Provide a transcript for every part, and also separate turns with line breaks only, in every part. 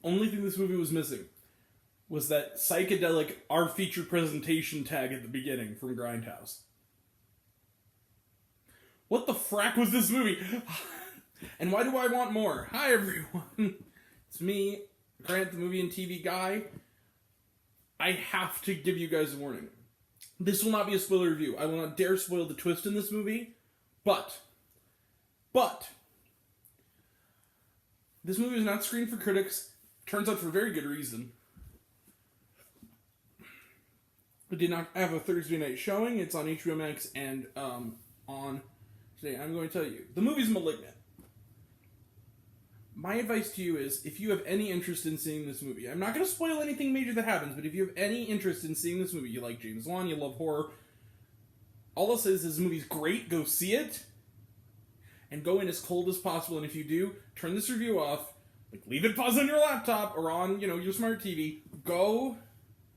Only thing this movie was missing was that psychedelic our featured presentation tag at the beginning from Grindhouse. What the frack was this movie? And why do I want more? Hi everyone. It's me, Grant, the movie and TV guy. I have to give you guys a warning. This will not be a spoiler review. I will not dare spoil the twist in this movie. But, this movie is not screened for critics. Turns out for very good reason. It did not have a Thursday night showing. It's on HBO Max and on today. I'm going to tell you. The movie's Malignant. My advice to you is, if you have any interest in seeing this movie, I'm not going to spoil anything major that happens, but if you have any interest in seeing this movie, you like James Wan, you love horror, all I'll say is this movie's great, go see it, and go in as cold as possible, and if you do, turn this review off, like leave it paused on your laptop, or on, your smart TV, go,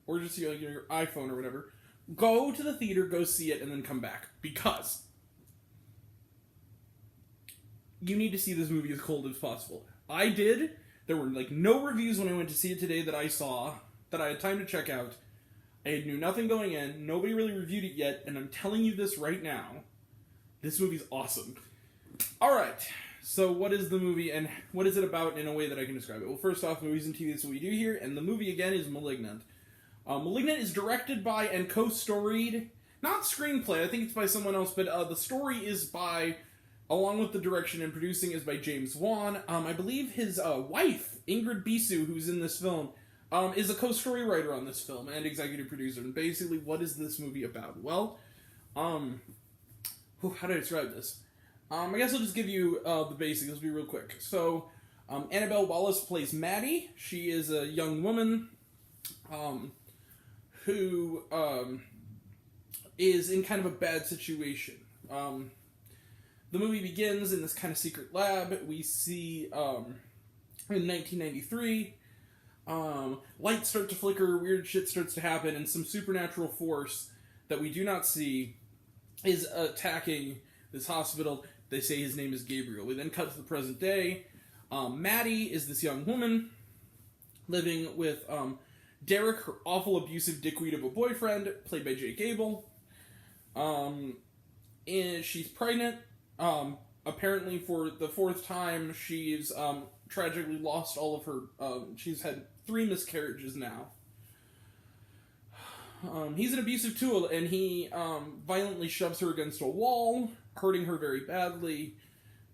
or just your iPhone or whatever, go to the theater, go see it, and then come back, because you need to see this movie as cold as possible. I did. There were no reviews when I went to see it today that I saw, that I had time to check out. I knew nothing going in. Nobody really reviewed it yet, and I'm telling you this right now. This movie's awesome. Alright, so what is the movie, and what is it about in a way that I can describe it? Well, first off, movies and TV, that's what we do here, and the movie, again, is Malignant. Malignant is directed by and co-storied, not screenplay, I think it's by someone else, but the story is by, along with the direction and producing, is by James Wan. I believe his wife, Ingrid Bisu, who's in this film, is a co-story writer on this film and executive producer. And basically, what is this movie about? Well, how do I describe this? I guess I'll just give you the basics. Let's be real quick. So, Annabelle Wallis plays Maddie. She is a young woman who is in kind of a bad situation. The movie begins in this kind of secret lab. We see, in 1993, lights start to flicker, weird shit starts to happen, and some supernatural force that we do not see is attacking this hospital. They say his name is Gabriel. We then cut to the present day. Maddie is this young woman living with Derek, her awful abusive dickweed of a boyfriend, played by Jake Abel. And she's pregnant. Apparently for the fourth time, she's tragically lost all of her, she's had 3 miscarriages now. He's an abusive tool, and he violently shoves her against a wall, hurting her very badly.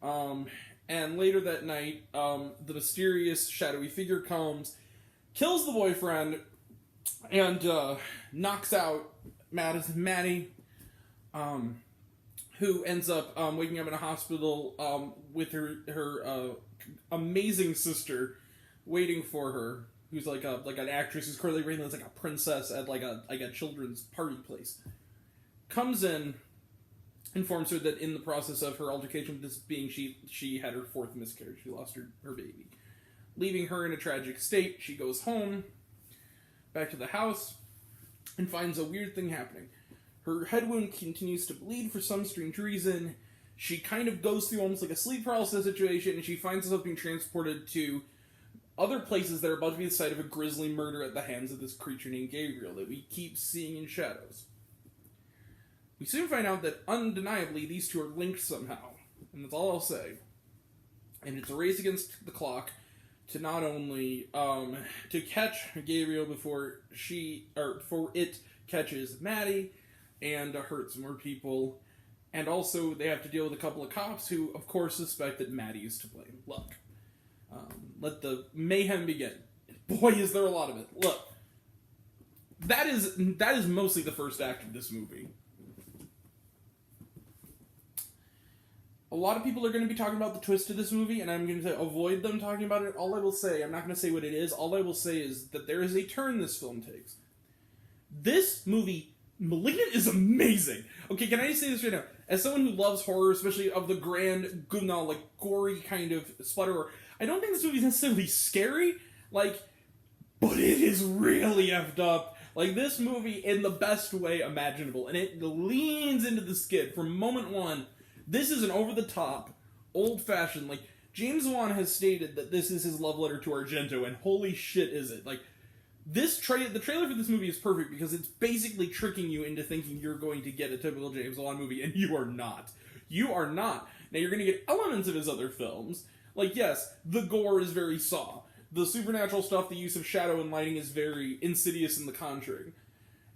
And later that night, the mysterious shadowy figure comes, kills the boyfriend, and knocks out Maddie, who ends up waking up in a hospital with her amazing sister waiting for her, who's like an actress who's currently reigning as like a princess at like a children's party place. Comes in, informs her that in the process of her altercation with this being, she had her 4th miscarriage. She lost her baby. Leaving her in a tragic state, she goes home, back to the house, and finds a weird thing happening. Her head wound continues to bleed for some strange reason. She kind of goes through almost like a sleep paralysis situation, and she finds herself being transported to other places that are about to be the site of a grisly murder at the hands of this creature named Gabriel that we keep seeing in shadows. We soon find out that, undeniably, these two are linked somehow, and that's all I'll say. And it's a race against the clock to not only to catch Gabriel before it catches Maddie and hurts more people, and also they have to deal with a couple of cops who, of course, suspect that Maddie is to blame. Look, let the mayhem begin. Boy, is there a lot of it. Look, that is mostly the first act of this movie. A lot of people are going to be talking about the twist of this movie, and I'm going to avoid them talking about it. All I will say, I'm not going to say what it is, all I will say is that there is a turn this film takes. This movie, Malignant, is amazing. Okay, can I just say this right now? As someone who loves horror, especially of the grand, gory kind of splatter horror, I don't think this movie is necessarily scary, but it is really effed up. This movie in the best way imaginable, and it leans into the skid from moment one. This is an over-the-top, old-fashioned, James Wan has stated that this is his love letter to Argento, and holy shit is it. Like, the trailer for this movie is perfect because it's basically tricking you into thinking you're going to get a typical James Wan movie, and you are not. You are not. Now, you're going to get elements of his other films. Like, yes, the gore is very Saw. The supernatural stuff, the use of shadow and lighting is very Insidious in The Conjuring.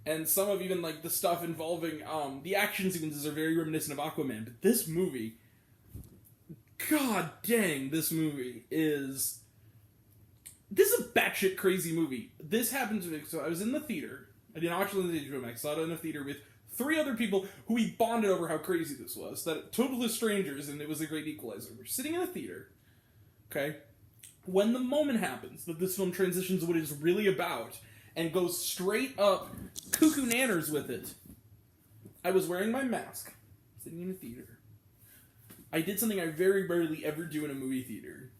And some of even, like, the stuff involving, the action sequences are very reminiscent of Aquaman. But this movie, god dang, this movie is... This is a batshit crazy movie. This happened to me, so I was in the theater. I didn't watch it in the theater, I saw it in the theater with 3 other people who we bonded over how crazy this was. That total strangers, and it was a great equalizer. We're sitting in the theater, okay? When the moment happens that this film transitions what it's really about and goes straight up cuckoo nanners with it, I was wearing my mask, sitting in a theater. I did something I very rarely ever do in a movie theater.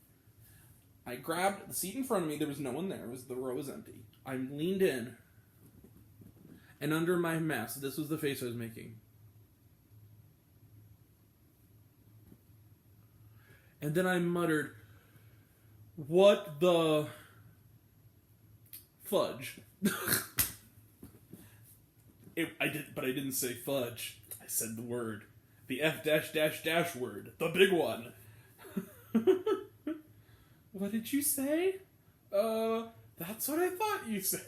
I grabbed the seat in front of me, there was no one there, the row was empty. I leaned in, and under my mask, this was the face I was making. And then I muttered, "What the fudge?" I didn't say fudge. I said the word. The F-dash word. The big one. What did you say? That's what I thought you said.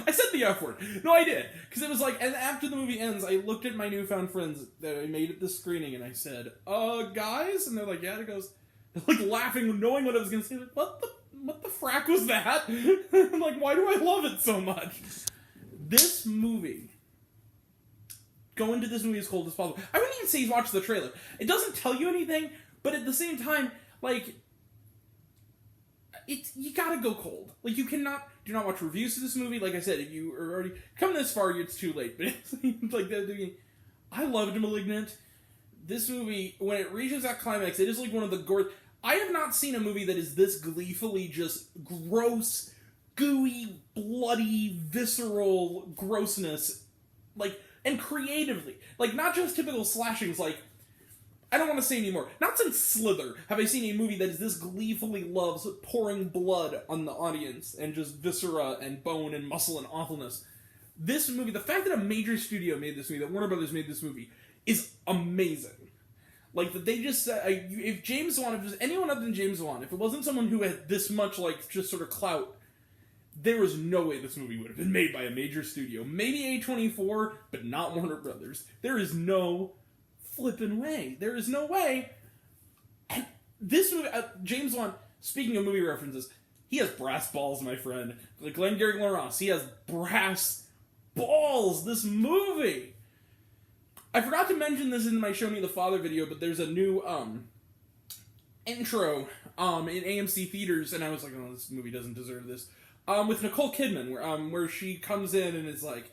I said the F word. No, I did. Because it was like, and after the movie ends, I looked at my newfound friends that I made at the screening, and I said, guys? And they're like, yeah, and it goes, they're like laughing, knowing what I was going to say. Like, what the frack was that? I'm like, why do I love it so much? This movie, go into this movie as cold as possible. I wouldn't even say he's watched the trailer. It doesn't tell you anything, but at the same time, like, you gotta go cold. Like, do not watch reviews of this movie. Like I said, if you are already come this far, it's too late. But it's like I loved Malignant. This movie, when it reaches that climax, it is like one of the gore. I have not seen a movie that is this gleefully just gross, gooey, bloody, visceral grossness, like, and creatively, like, not just typical slashings, like. I don't want to say anymore. Not since Slither have I seen a movie that is this gleefully loves pouring blood on the audience and just viscera and bone and muscle and awfulness. This movie, the fact that a major studio made this movie, that Warner Brothers made this movie, is amazing. Like, that they just said, if James Wan, if it was anyone other than James Wan, if it wasn't someone who had this much, like, just sort of clout, there was no way this movie would have been made by a major studio. Maybe A24, but not Warner Brothers. There is no flippin' way. There is no way. And this movie, James Wan, speaking of movie references, he has brass balls, my friend. Like Glengarry Glen Ross, he has brass balls. This movie. I forgot to mention this in my Show Me the Father video, but there's a new intro in AMC theaters, and I was like, oh, this movie doesn't deserve this. With Nicole Kidman, where she comes in and is like,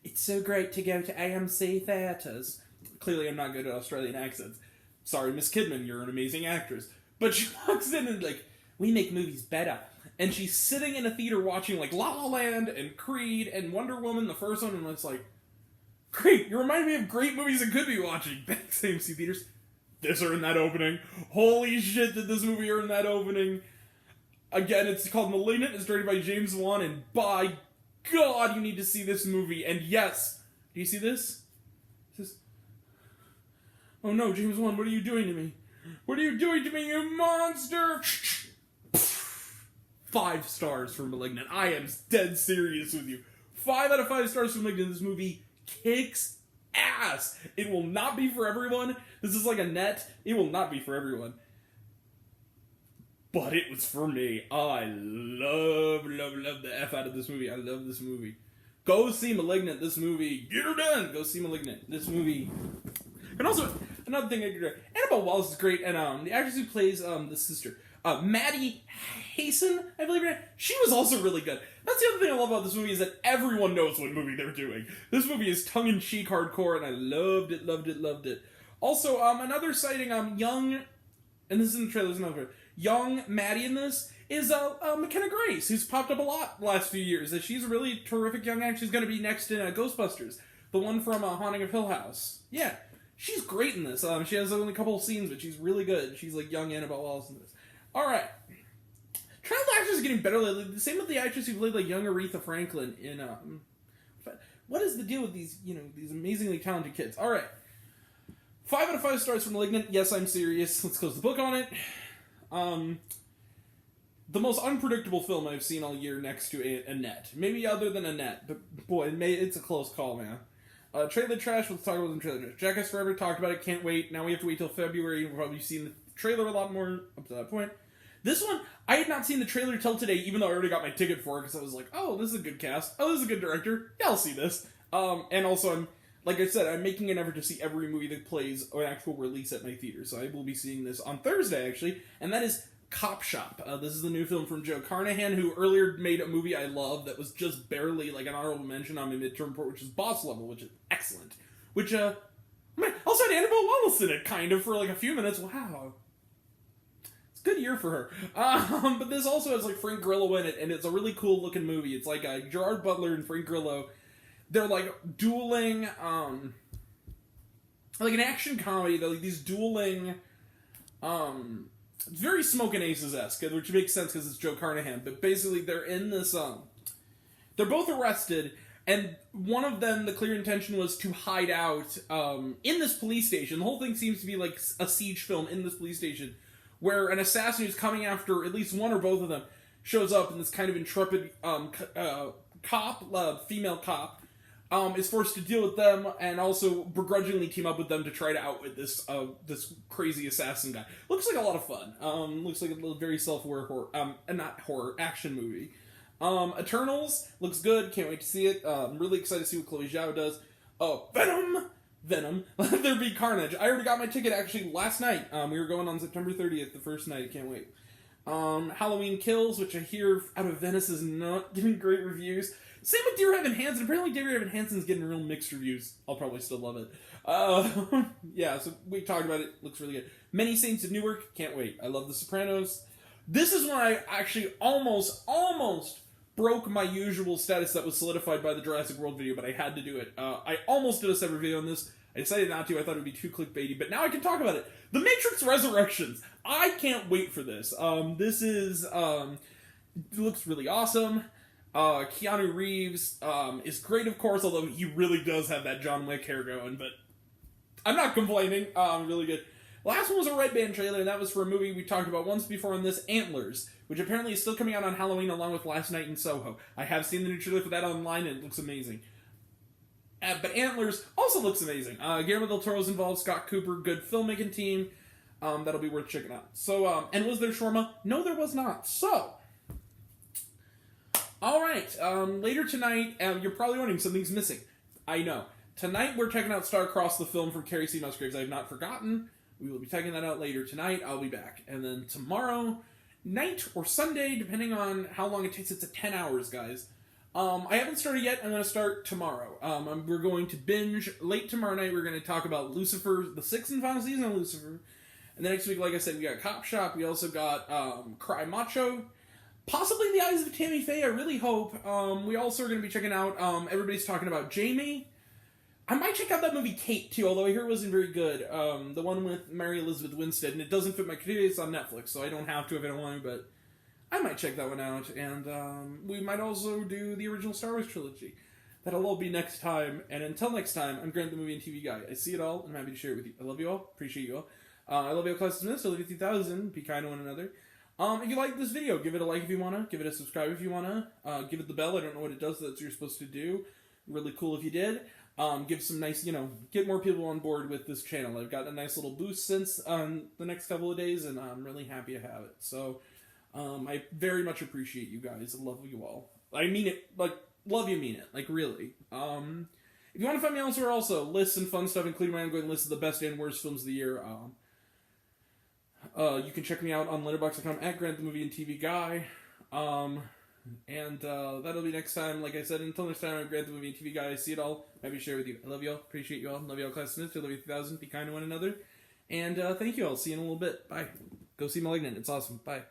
it's so great to go to AMC theaters. Clearly, I'm not good at Australian accents. Sorry, Miss Kidman, you're an amazing actress. But she walks in and, like, we make movies better. And she's sitting in a theater watching, like, La La Land and Creed and Wonder Woman, the first one, and it's like, great, you remind me of great movies I could be watching. Back to AMC theaters. This earned that opening. Holy shit, did this movie earn that opening. Again, it's called Malignant. It's directed by James Wan, and by God, you need to see this movie. And yes, do you see this? Oh no, James Wan, what are you doing to me? What are you doing to me, you monster? 5 stars for Malignant. I am dead serious with you. 5 out of 5 stars for Malignant. This movie kicks ass. It will not be for everyone. This is like a net. It will not be for everyone. But it was for me. I love the F out of this movie. I love this movie. Go see Malignant. This movie. Get her done. Go see Malignant. This movie. And also, another thing I could do. Annabelle Wallis is great, and the actress who plays the sister, Maddie Hasten, I believe her name, she was also really good. That's the other thing I love about this movie is that everyone knows what movie they're doing. This movie is tongue-in-cheek hardcore, and I loved it. Also, another sighting, young, and this is in the trailer, young Maddie in this is McKenna Grace, who's popped up a lot the last few years. That she's a really terrific young actress. She's going to be next in Ghostbusters, the one from Haunting of Hill House. Yeah. She's great in this. She has only a couple of scenes, but she's really good. She's like young Annabelle Wallis in this. All right. Child actors are getting better lately. The same with the actress who played like young Aretha Franklin in. What is the deal with these these amazingly talented kids? All right. 5 out of 5 stars for *Malignant*. Yes, I'm serious. Let's close the book on it. The most unpredictable film I've seen all year, next to Annette. Maybe other than Annette, but boy, it's a close call, man. Trailer trash. Let's talk about the trailer trash. Jackass Forever. Talked about it. Can't wait. Now we have to wait till February. We'll probably see the trailer a lot more up to that point. This one, I had not seen the trailer till today, even though I already got my ticket for it, because I was like, oh, this is a good cast. Oh, this is a good director. Yeah, I'll see this. And also, like I said, I'm making an effort to see every movie that plays an actual release at my theater. So I will be seeing this on Thursday, actually, and that is Cop Shop. This is the new film from Joe Carnahan, who earlier made a movie I love that was just barely like an honorable mention on my midterm report, which is Boss Level, which is excellent. Which, also had Annabelle Wallis in it, kind of, for like a few minutes. Wow. Good year for her. But this also has like Frank Grillo in it, and it's a really cool looking movie. It's like Gerard Butler and Frank Grillo. They're like dueling, like an action comedy. They're like these dueling, very Smoke and Aces-esque, which makes sense because it's Joe Carnahan. But basically, they're in this, they're both arrested, and one of them, the clear intention was to hide out in this police station. The whole thing seems to be like a siege film in this police station, where an assassin who's coming after at least one or both of them shows up, and this kind of intrepid female cop, is forced to deal with them and also begrudgingly team up with them to try to outwit this crazy assassin guy. Looks like a lot of fun. Looks like a very self-aware horror, not horror, action movie. Eternals looks good. Can't wait to see it. I'm really excited to see what Chloe Zhao does. Venom. Let there be carnage. I already got my ticket actually last night. We were going on September 30th, the first night. I can't wait. Halloween Kills, which I hear out of Venice is not getting great reviews. Same with Dear Evan Hansen. Apparently Dear Evan Hansen's getting real mixed reviews. I'll probably still love it. Yeah, so we talked about it. Looks really good. Many Saints of Newark. Can't wait. I love The Sopranos. This is when I actually almost broke my usual status that was solidified by the Jurassic World video, but I had to do it. I almost did a separate video on this. I decided not to. I thought it would be too clickbaity, but now I can talk about it. The Matrix Resurrections. I can't wait for this. This is, it looks really awesome. Keanu Reeves is great, of course, although he really does have that John Wick hair going, but I'm not complaining. Really good. Last one was a Red Band trailer, and that was for a movie we talked about once before on this, Antlers, which apparently is still coming out on Halloween along with Last Night in Soho. I have seen the new trailer for that online, and it looks amazing. But Antlers also looks amazing. Guillermo del Toro's involved, Scott Cooper, good filmmaking team. That'll be worth checking out. So, and was there shawarma? No, there was not. So, alright, later tonight, you're probably wondering something's missing. I know. Tonight we're checking out Star-Crossed, the film from Carrie C. Musgraves. I have not forgotten. We will be checking that out later tonight. I'll be back. And then tomorrow night or Sunday, depending on how long it takes. It's 10 hours, guys. I haven't started yet. I'm going to start tomorrow. We're going to binge late tomorrow night. We're going to talk about Lucifer, the 6th and final season of Lucifer. And the next week, like I said, we got Cop Shop. We also got Cry Macho. Possibly In the Eyes of Tammy Faye, I really hope. We also are going to be checking out, everybody's talking about Jamie. I might check out that movie Kate, too, although I hear it wasn't very good. The one with Mary Elizabeth Winstead, and it doesn't fit my criteria. It's on Netflix, so I don't have to if I don't want to, but I might check that one out. And we might also do the original Star Wars trilogy. That'll all be next time. And until next time, I'm Grant, the movie and TV guy. I see it all, and I'm happy to share it with you. I love you all. Appreciate you all. I love you all, Class Dismissed. I love you 3000. Be kind to one another. If you like this video, give it a like if you want to. Give it a subscribe if you want to. Give it the bell. I don't know what it does. That's what you're supposed to do. Really cool if you did. Give some nice, get more people on board with this channel. I've got a nice little boost since the next couple of days, and I'm really happy to have it. So, I very much appreciate you guys. I love you all. I mean it, love you mean it. Really. If you want to find me elsewhere also, lists and fun stuff, including my ongoing list of the best and worst films of the year, you can check me out on Letterboxd.com at Grant the Movie and TV Guy. And that'll be next time. Like I said, until next time, I'm Grant the Movie and TV Guy. I see it all. Happy to share with you. I love you all. Appreciate you all. Love you all, Class Smith. I love you 3000. Be kind to one another. And thank you all. See you in a little bit. Bye. Go see Malignant. It's awesome. Bye.